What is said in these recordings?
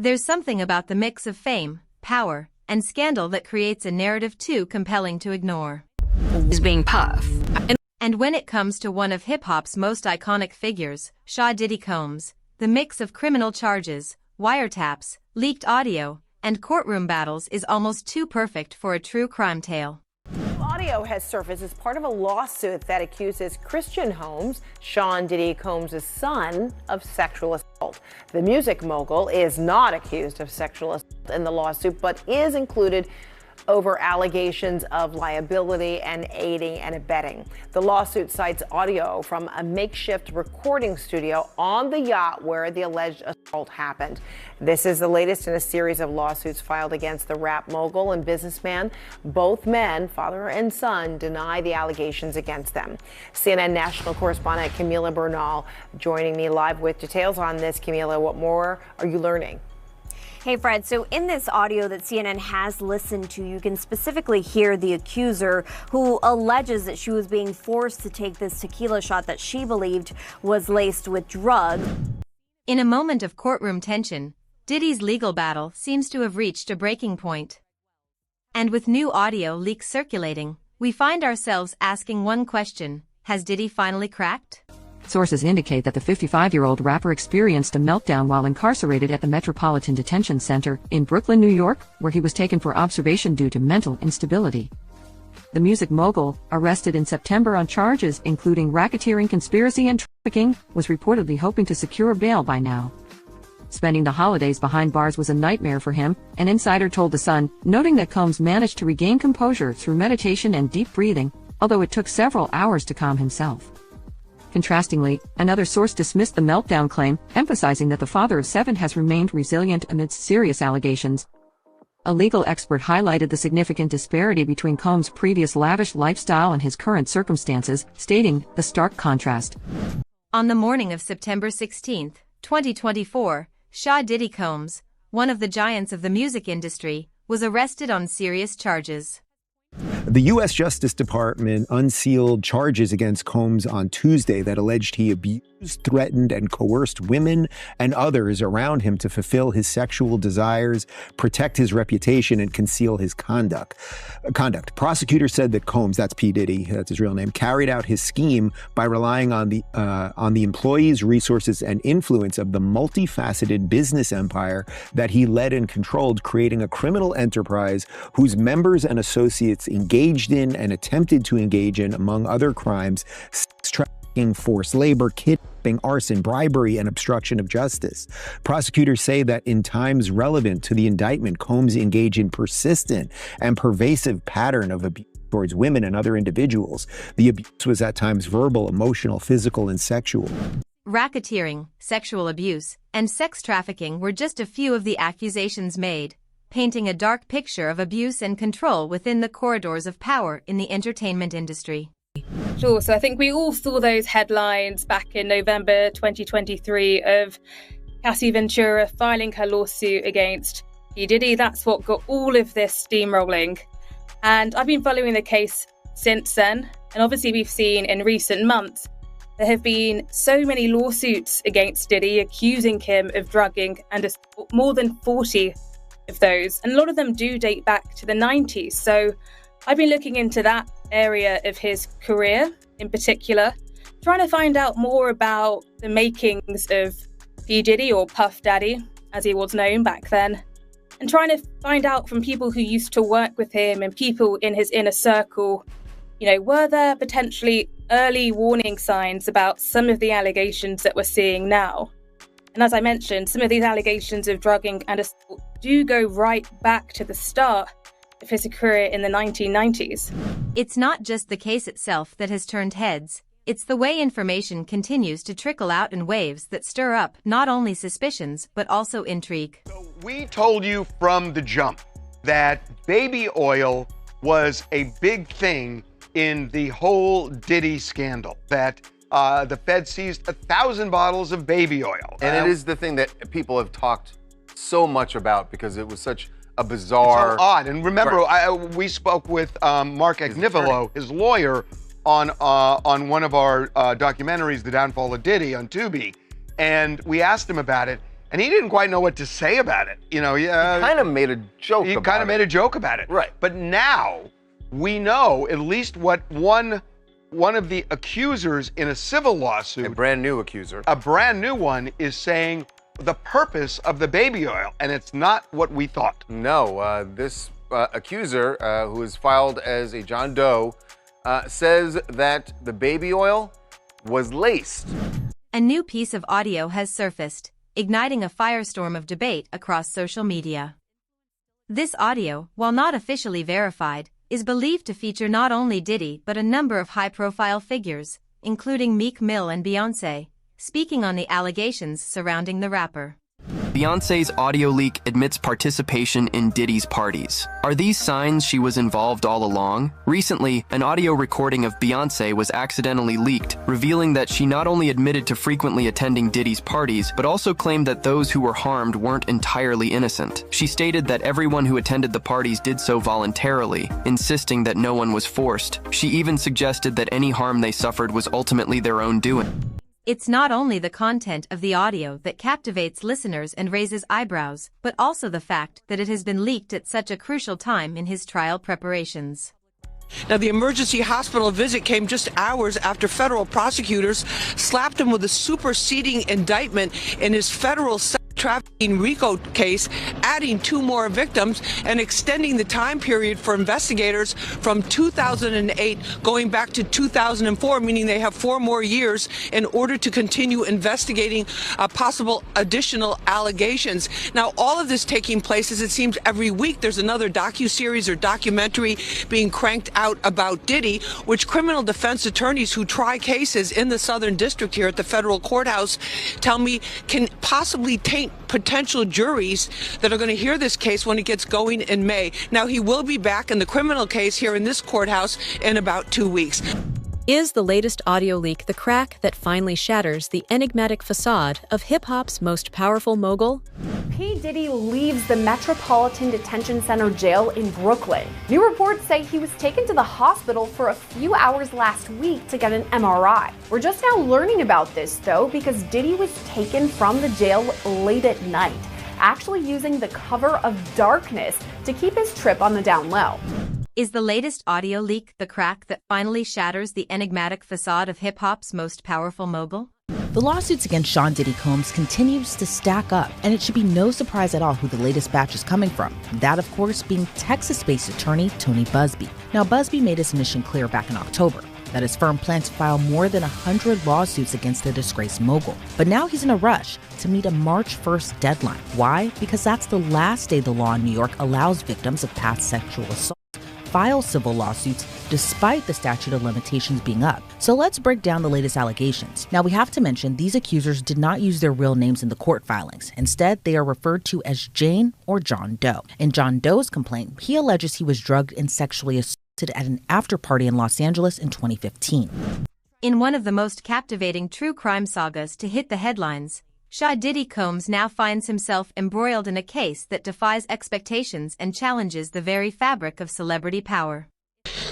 There's something about the mix of fame, power, and scandal that creates a narrative too compelling to ignore. Is being Puff. And when it comes to one of hip-hop's most iconic figures, Diddy Combs, the mix of criminal charges, wiretaps, leaked audio, and courtroom battles is almost too perfect for a true crime tale. Audio has surfaced as part of a lawsuit that accuses Christian Holmes, Sean Diddy Combs' son, of sexual assault. The music mogul is not accused of sexual assault in the lawsuit, but is included over allegations of liability and aiding and abetting. The lawsuit cites audio from a makeshift recording studio on the yacht where the alleged assault happened. This is the latest in a series of lawsuits filed against the rap mogul and businessman. Both men, father and son, deny the allegations against them. CNN national correspondent Camila Bernal joining me live with details on this. Camila, what more are you learning? Hey, Fred. So in this audio that CNN has listened to, you can specifically hear the accuser who alleges that she was being forced to take this tequila shot that she believed was laced with drugs. In a moment of courtroom tension, Diddy's legal battle seems to have reached a breaking point. And with new audio leaks circulating, we find ourselves asking one question: has Diddy finally cracked? Sources indicate that the 55-year-old rapper experienced a meltdown while incarcerated at the Metropolitan Detention Center in Brooklyn, New York, where he was taken for observation due to mental instability. The music mogul, arrested in September on charges including racketeering, conspiracy, and trafficking, was reportedly hoping to secure bail by now. Spending the holidays behind bars was a nightmare for him, an insider told The Sun, noting that Combs managed to regain composure through meditation and deep breathing, although it took several hours to calm himself. Contrastingly, another source dismissed the meltdown claim, emphasizing that the father of 7 has remained resilient amidst serious allegations. A legal expert highlighted the significant disparity between Combs' previous lavish lifestyle and his current circumstances, stating the stark contrast. On the morning of September 16, 2024, Diddy Combs, one of the giants of the music industry, was arrested on serious charges. The U.S. Justice Department unsealed charges against Combs on Tuesday that alleged he abused, threatened, and coerced women and others around him to fulfill his sexual desires, protect his reputation, and conceal his conduct. Prosecutors said that Combs, that's P. Diddy, that's his real name, carried out his scheme by relying on the employees, resources, and influence of the multifaceted business empire that he led and controlled, creating a criminal enterprise whose members and associates engaged in and attempted to engage in, among other crimes, sex trafficking, forced labor, kidnapping, arson, bribery, and obstruction of justice. Prosecutors say that in times relevant to the indictment, Combs engaged in persistent and pervasive pattern of abuse towards women and other individuals. The abuse was at times verbal, emotional, physical, and sexual. Racketeering, sexual abuse, and sex trafficking were just a few of the accusations made, painting a dark picture of abuse and control within the corridors of power in the entertainment industry. Sure, so I think we all saw those headlines back in November 2023 of Cassie Ventura filing her lawsuit against P. Diddy. That's what got all of this steam rolling. And I've been following the case since then. And obviously we've seen in recent months there have been so many lawsuits against Diddy accusing him of drugging, and more than 40 of those, and a lot of them do date back to the 90s. So I've been looking into that area of his career in particular, trying to find out more about the makings of P. Diddy, or Puff Daddy, as he was known back then, and trying to find out from people who used to work with him and people in his inner circle, were there potentially early warning signs about some of the allegations that we're seeing now? And as I mentioned, some of these allegations of drugging and assault do go right back to the start of his career in the 1990s. It's not just the case itself that has turned heads, it's the way information continues to trickle out in waves that stir up not only suspicions but also intrigue. So we told you from the jump that baby oil was a big thing in the whole Diddy scandal, that the Fed seized 1,000 bottles of baby oil. And it is the thing that people have talked so much about because it was such a bizarre... It's so odd. And remember, we spoke with Mark Agnivolo, his lawyer, on one of our documentaries, The Downfall of Diddy, on Tubi. And we asked him about it. and he didn't quite know what to say about it. You know, He kind of made a joke he about kind of it. made a joke about it. Right. But now we know at least what one of the accusers in a civil lawsuit, A brand new accuser. a brand new one, is saying the purpose of the baby oil, and it's not what we thought. No, this accuser, who is filed as a John Doe, says that the baby oil was laced. A new piece of audio has surfaced, igniting a firestorm of debate across social media. This audio, while not officially verified, is believed to feature not only Diddy but a number of high-profile figures, including Meek Mill and Beyoncé, speaking on the allegations surrounding the rapper. Beyoncé's audio leak admits participation in Diddy's parties. Are these signs she was involved all along? Recently, an audio recording of Beyoncé was accidentally leaked, revealing that she not only admitted to frequently attending Diddy's parties, but also claimed that those who were harmed weren't entirely innocent. She stated that everyone who attended the parties did so voluntarily, insisting that no one was forced. She even suggested that any harm they suffered was ultimately their own doing. It's not only the content of the audio that captivates listeners and raises eyebrows, but also the fact that it has been leaked at such a crucial time in his trial preparations. Now, the emergency hospital visit came just hours after federal prosecutors slapped him with a superseding indictment in his federal sex trafficking RICO case, adding 2 more victims and extending the time period for investigators from 2008 going back to 2004, meaning they have 4 more years in order to continue investigating possible additional allegations. Now, all of this taking place, as it seems every week, there's another docuseries or documentary being cranked out about Diddy, which criminal defense attorneys who try cases in the Southern District here at the federal courthouse tell me can possibly taint potential juries that are going to hear this case when it gets going in May. Now, he will be back in the criminal case here in this courthouse in about 2 weeks. Is the latest audio leak the crack that finally shatters the enigmatic facade of hip-hop's most powerful mogul? P. Diddy leaves the Metropolitan Detention Center jail in Brooklyn. New reports say he was taken to the hospital for a few hours last week to get an MRI. We're just now learning about this, though, because Diddy was taken from the jail late at night, actually using the cover of darkness to keep his trip on the down low. Is the latest audio leak the crack that finally shatters the enigmatic facade of hip-hop's most powerful mogul? The lawsuits against Sean Diddy Combs continues to stack up, and it should be no surprise at all who the latest batch is coming from. That, of course, being Texas-based attorney Tony Buzbee. Now, Buzbee made his mission clear back in October that his firm plans to file more than 100 lawsuits against the disgraced mogul. But now he's in a rush to meet a March 1st deadline. Why? Because that's the last day the law in New York allows victims of past sexual assault file civil lawsuits despite the statute of limitations being up. So let's break down the latest allegations. Now, we have to mention these accusers did not use their real names in the court filings. Instead, they are referred to as Jane or John Doe. In John Doe's complaint, he alleges he was drugged and sexually assaulted at an after-party in Los Angeles in 2015. In one of the most captivating true crime sagas to hit the headlines, Sha Diddy Combs now finds himself embroiled in a case that defies expectations and challenges the very fabric of celebrity power.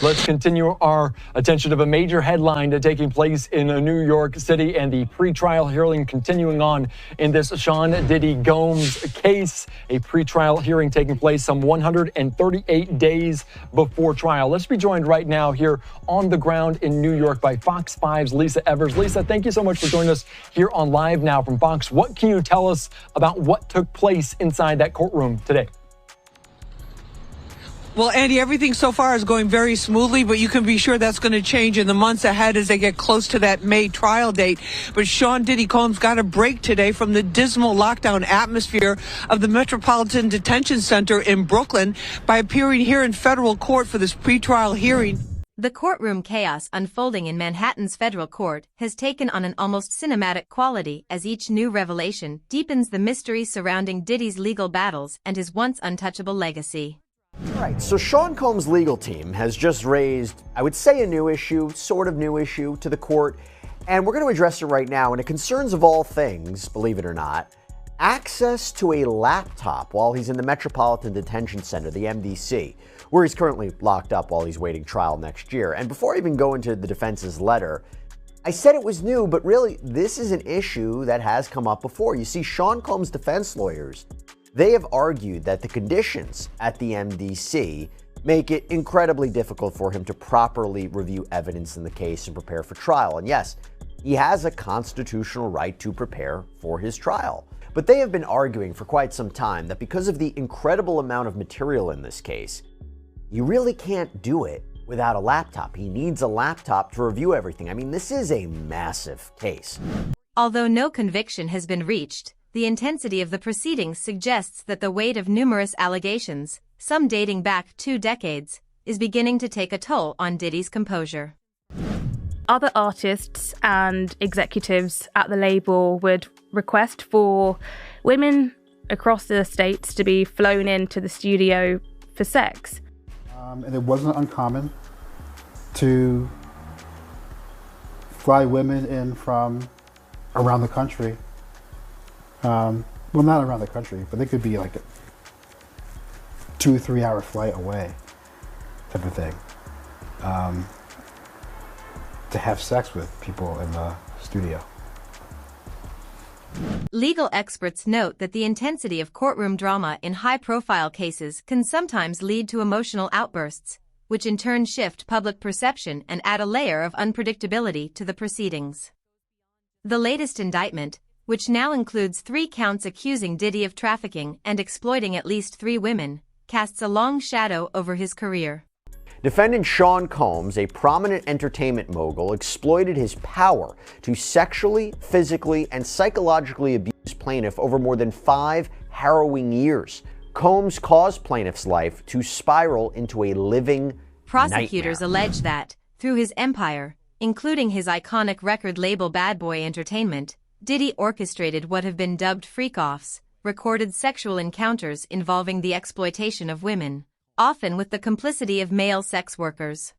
Let's continue our attention to a major headline taking place in New York City and the pre-trial hearing continuing on in this Sean Diddy Combs case. A pre-trial hearing taking place some 138 days before trial. Let's be joined right now here on the ground in New York by Fox 5's Lisa Evers. Lisa, thank you so much for joining us here on Live Now from Fox. What can you tell us about what took place inside that courtroom today? Well, Andy, everything so far is going very smoothly, but you can be sure that's going to change in the months ahead as they get close to that May trial date. But Sean Diddy Combs got a break today from the dismal lockdown atmosphere of the Metropolitan Detention Center in Brooklyn by appearing here in federal court for this pretrial hearing. The courtroom chaos unfolding in Manhattan's federal court has taken on an almost cinematic quality as each new revelation deepens the mystery surrounding Diddy's legal battles and his once untouchable legacy. Right, so Sean Combs' legal team has just raised, I would say, a new issue, sort of new issue to the court, and we're going to address it right now, and it concerns, of all things, believe it or not, access to a laptop while he's in the Metropolitan Detention Center, the MDC, where he's currently locked up while he's waiting trial next year. And before I even go into the defense's letter, I said it was new, but really, this is an issue that has come up before. You see, Sean Combs' defense lawyers, they have argued that the conditions at the MDC make it incredibly difficult for him to properly review evidence in the case and prepare for trial. And yes, he has a constitutional right to prepare for his trial. But they have been arguing for quite some time that because of the incredible amount of material in this case, you really can't do it without a laptop. He needs a laptop to review everything. I mean, this is a massive case. Although no conviction has been reached, the intensity of the proceedings suggests that the weight of numerous allegations, some dating back 2 decades, is beginning to take a toll on Diddy's composure. Other artists and executives at the label would request for women across the states to be flown into the studio for sex. And it wasn't uncommon to fly women in from around the country. Well, not around the country, but they could be like a 2-3 hour flight away type of thing. To have sex with people in the studio. Legal experts note that the intensity of courtroom drama in high-profile cases can sometimes lead to emotional outbursts, which in turn shift public perception and add a layer of unpredictability to the proceedings. The latest indictment, which now includes 3 counts accusing Diddy of trafficking and exploiting at least 3 women, casts a long shadow over his career. Defendant Sean Combs, a prominent entertainment mogul, exploited his power to sexually, physically, and psychologically abuse plaintiff over more than 5 harrowing years. Combs caused plaintiff's life to spiral into a living Prosecutors nightmare. allege that, through his empire, including his iconic record label Bad Boy Entertainment, Diddy orchestrated what have been dubbed freak-offs, recorded sexual encounters involving the exploitation of women, often with the complicity of male sex workers.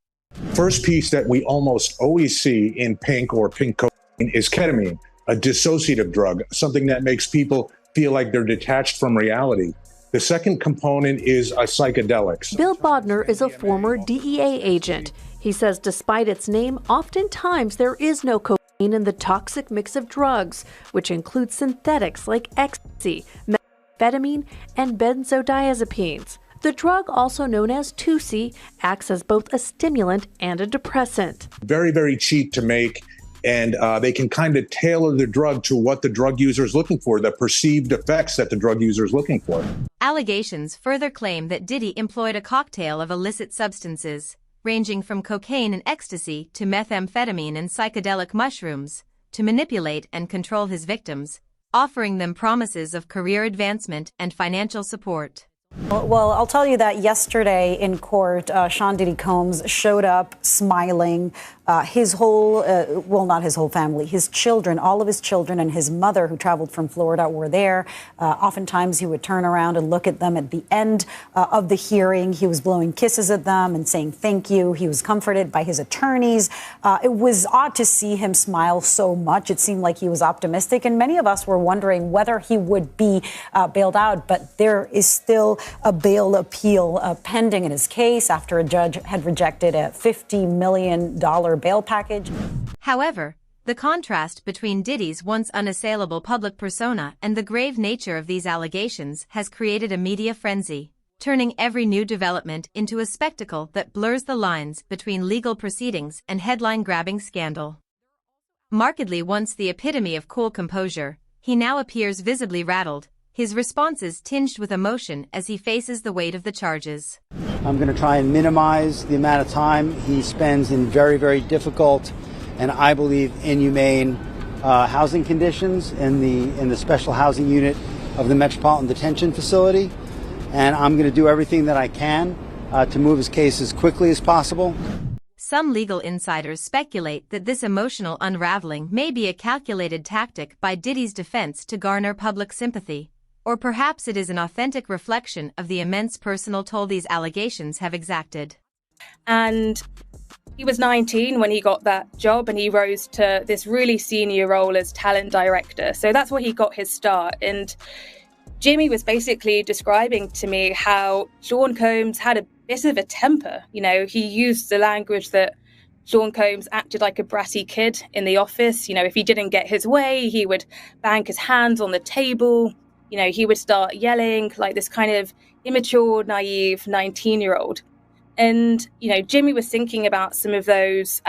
First piece that we almost always see in pink or pink cocaine is ketamine, a dissociative drug, something that makes people feel like they're detached from reality. The second component is a psychedelic. Bill Bodner is a former DEA agent. He says despite its name, oftentimes there is no cocaine in the toxic mix of drugs, which includes synthetics like ecstasy, methamphetamine, and benzodiazepines. The drug, also known as 2C, acts as both a stimulant and a depressant. Very, very cheap to make, and they can kind of tailor the drug to what the drug user is looking for, the perceived effects that the drug user is looking for. Allegations further claim that Diddy employed a cocktail of illicit substances, ranging from cocaine and ecstasy to methamphetamine and psychedelic mushrooms, to manipulate and control his victims, offering them promises of career advancement and financial support. Well, I'll tell you that yesterday in court, Sean Diddy Combs showed up smiling. His whole, well, not his whole family, his children, all of his children and his mother who traveled from Florida were there. Oftentimes he would turn around and look at them at the end of the hearing. He was blowing kisses at them and saying thank you. He was comforted by his attorneys. It was odd to see him smile so much. It seemed like he was optimistic, and many of us were wondering whether he would be bailed out. But there is still a bail appeal pending in his case after a judge had rejected a $50 million bail package. However, the contrast between Diddy's once unassailable public persona and the grave nature of these allegations has created a media frenzy, turning every new development into a spectacle that blurs the lines between legal proceedings and headline-grabbing scandal. Markedly once the epitome of cool composure, he now appears visibly rattled, his responses tinged with emotion as he faces the weight of the charges. I'm going to try and minimize the amount of time he spends in very, very difficult and I believe inhumane housing conditions in the special housing unit of the Metropolitan Detention Facility. And I'm going to do everything that I can to move his case as quickly as possible. Some legal insiders speculate that this emotional unraveling may be a calculated tactic by Diddy's defense to garner public sympathy. Or perhaps it is an authentic reflection of the immense personal toll these allegations have exacted. And he was 19 when he got that job, and he rose to this really senior role as talent director. So that's where he got his start. And Jimmy was basically describing to me how Sean Combs had a bit of a temper. You know, he used the language that Sean Combs acted like a bratty kid in the office. If he didn't get his way, he would bang his hands on the table. He would start yelling like this kind of immature, naive 19-year-old. And, Jimmy was thinking about some of those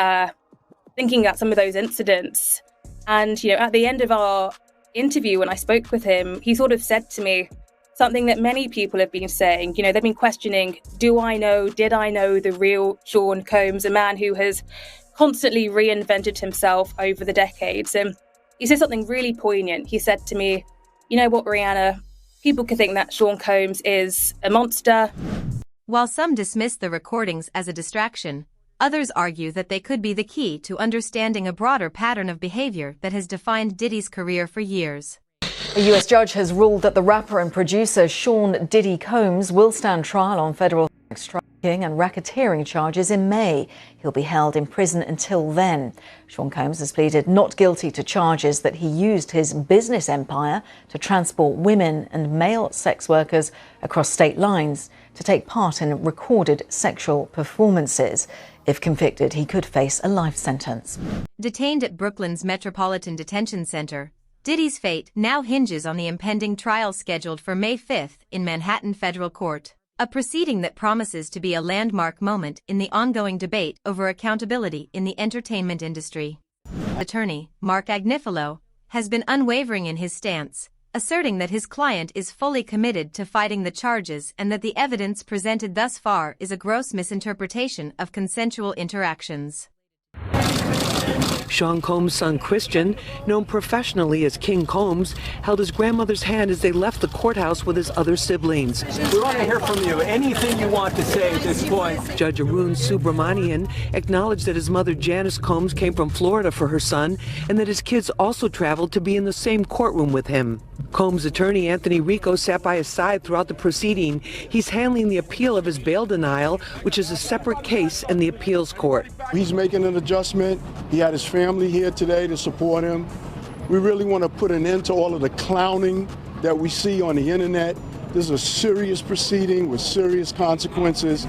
incidents. And, at the end of our interview, when I spoke with him, he sort of said to me something that many people have been saying. They've been questioning, did I know the real Sean Combs, a man who has constantly reinvented himself over the decades? And he said something really poignant. He said to me, you know what, Rihanna, people can think that Sean Combs is a monster. While some dismiss the recordings as a distraction, others argue that they could be the key to understanding a broader pattern of behavior that has defined Diddy's career for years. A U.S. judge has ruled that the rapper and producer Sean Diddy Combs will stand trial on federal sex trafficking and racketeering charges in May. He'll be held in prison until then. Sean Combs has pleaded not guilty to charges that he used his business empire to transport women and male sex workers across state lines to take part in recorded sexual performances. If convicted, he could face a life sentence. Detained at Brooklyn's Metropolitan Detention Center, Diddy's fate now hinges on the impending trial scheduled for May 5th in Manhattan Federal Court, a proceeding that promises to be a landmark moment in the ongoing debate over accountability in the entertainment industry. Attorney Mark Agnifilo has been unwavering in his stance, asserting that his client is fully committed to fighting the charges and that the evidence presented thus far is a gross misinterpretation of consensual interactions. Sean Combs' son Christian, known professionally as King Combs, held his grandmother's hand as they left the courthouse with his other siblings. We want to hear from you. Anything you want to say at this point. Judge Arun Subramanian acknowledged that his mother Janice Combs came from Florida for her son and that his kids also traveled to be in the same courtroom with him. Combs' attorney Anthony Rico sat by his side throughout the proceeding. He's handling the appeal of his bail denial, which is a separate case in the appeals court. He's making an adjustment. He had his family here today to support him. We really want to put an end to all of the clowning that we see on the internet. This is a serious proceeding with serious consequences.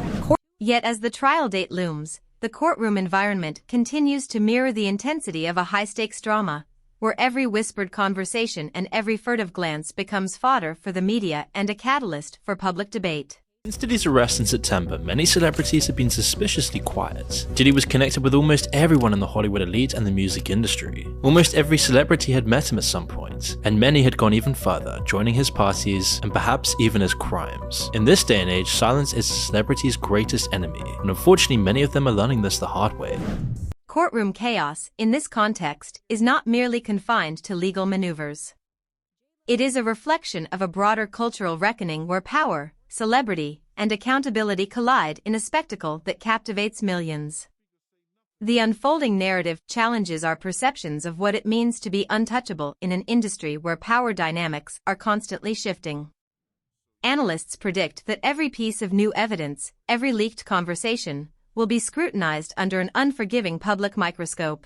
Yet as the trial date looms, the courtroom environment continues to mirror the intensity of a high-stakes drama, where every whispered conversation and every furtive glance becomes fodder for the media and a catalyst for public debate. Since Diddy's arrest in September, many celebrities have been suspiciously quiet. Diddy was connected with almost everyone in the Hollywood elite and the music industry. Almost every celebrity had met him at some point, and many had gone even further, joining his parties and perhaps even his crimes. In this day and age, silence is a celebrity's greatest enemy, and unfortunately many of them are learning this the hard way. Courtroom chaos, in this context, is not merely confined to legal maneuvers. It is a reflection of a broader cultural reckoning where power, celebrity, and accountability collide in a spectacle that captivates millions. The unfolding narrative challenges our perceptions of what it means to be untouchable in an industry where power dynamics are constantly shifting. Analysts predict that every piece of new evidence, every leaked conversation, will be scrutinized under an unforgiving public microscope.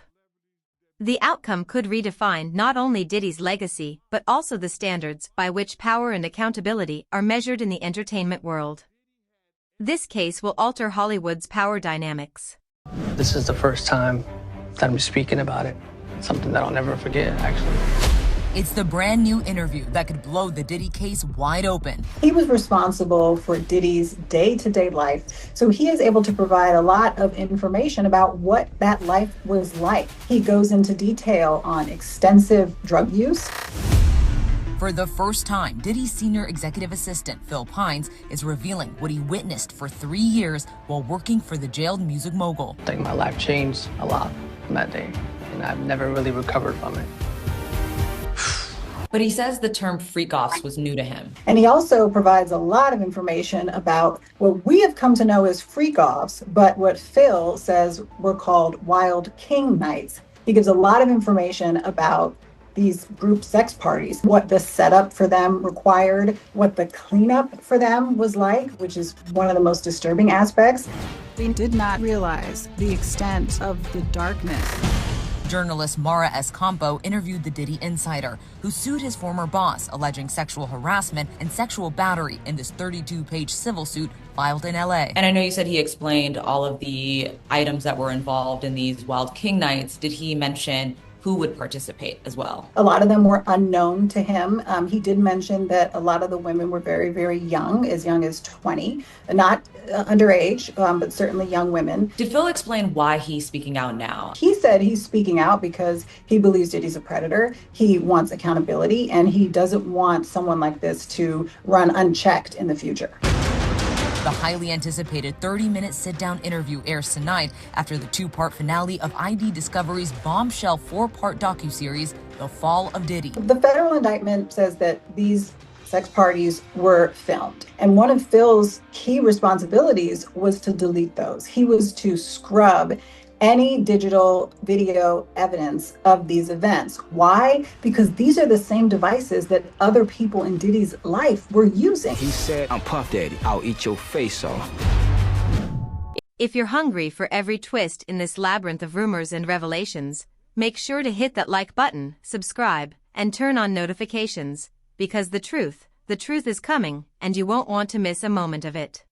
The outcome could redefine not only Diddy's legacy but also the standards by which power and accountability are measured in the entertainment world. This case will alter Hollywood's power dynamics. This is the first time that I'm speaking about it. It's something that I'll never forget, actually. It's the brand new interview that could blow the Diddy case wide open. He was responsible for Diddy's day-to-day life, so he is able to provide a lot of information about what that life was like. He goes into detail on extensive drug use. For the first time, Diddy's senior executive assistant, Phil Pines, is revealing what he witnessed for 3 years while working for the jailed music mogul. I think my life changed a lot from that day, and I've never really recovered from it. But he says the term freak-offs was new to him. And he also provides a lot of information about what we have come to know as freak-offs, but what Phil says were called Wild King Nights. He gives a lot of information about these group sex parties, what the setup for them required, what the cleanup for them was like, which is one of the most disturbing aspects. We did not realize the extent of the darkness. Journalist Mara Escampo interviewed the Diddy insider, who sued his former boss, alleging sexual harassment and sexual battery in this 32-page civil suit filed in LA. And I know you said he explained all of the items that were involved in these Wild King nights. Did he mention who would participate as well? A lot of them were unknown to him. He did mention that a lot of the women were very, very young as 20, not underage, but certainly young women. Did Phil explain why he's speaking out now? He said he's speaking out because he believes Diddy's a predator. He wants accountability, and he doesn't want someone like this to run unchecked in the future. The highly anticipated 30-minute sit-down interview airs tonight after the two-part finale of ID Discovery's bombshell 4-part docuseries, The Fall of Diddy. The federal indictment says that these sex parties were filmed, and one of Phil's key responsibilities was to delete those. He was to scrub any digital video evidence of these events. Why? Because these are the same devices that other people in Diddy's life were using. He said, "I'm Puff Daddy, I'll eat your face off." If you're hungry for every twist in this labyrinth of rumors and revelations, make sure to hit that like button, subscribe, and turn on notifications, because the truth is coming, and you won't want to miss a moment of it.